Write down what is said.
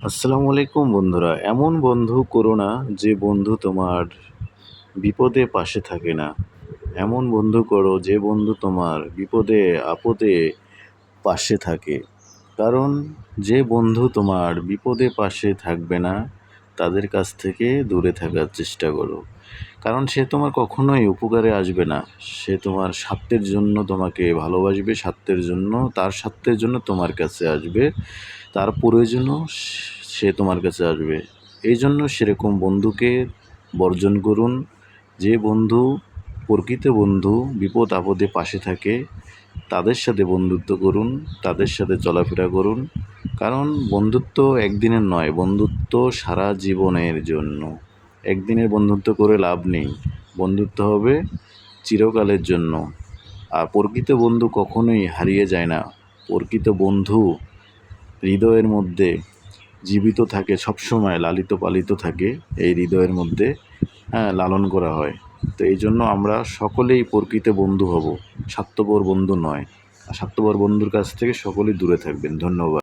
আসসালামু আলাইকুম বন্ধুরা। এমন বন্ধু করো না যে বন্ধু তোমার বিপদে পাশে থাকে না। এমন বন্ধু করো যে বন্ধু তোমার বিপদে আপদে পাশে থাকে। কারণ যে বন্ধু তোমার বিপদে পাশে থাকবে না তাদের কাছ থেকে দূরে থাকার চেষ্টা করো। কারণ সে তোমার কখনোই উপকারে আসবে না। সে তোমার স্বার্থের জন্য তোমাকে ভালোবাসবে, তার স্বার্থের জন্য তোমার কাছে আসবে, তার প্রয়োজনও সে তোমার কাছে আসবে। এই জন্য সেরকম বন্ধুকে বর্জন করুন। যে বন্ধু প্রকৃত বন্ধু বিপদ আপদে পাশে থাকে তাদের সাথে বন্ধুত্ব করুন, তাদের সাথে চলাফেরা করুন। কারণ বন্ধুত্ব একদিনের নয়, বন্ধুত্ব সারা জীবনের জন্য। একদিনের বন্ধুত্ব করে লাভ নেই, বন্ধুত্ব হবে চিরকালের জন্য। আর প্রকৃত বন্ধু কখনোই হারিয়ে যায় না। প্রকৃত বন্ধু হৃদয়ের মধ্যে জীবিত থাকে, সবসময় লালিত পালিত থাকে এই হৃদয়ের মধ্যে, লালন করা হয়। তো এই জন্য আমরা সকলেই প্রকৃত বন্ধু হব, স্বার্থপর বন্ধু নয়। আর স্বার্থপর বন্ধুর কাছ থেকে সকলেই দূরে থাকবেন। ধন্যবাদ।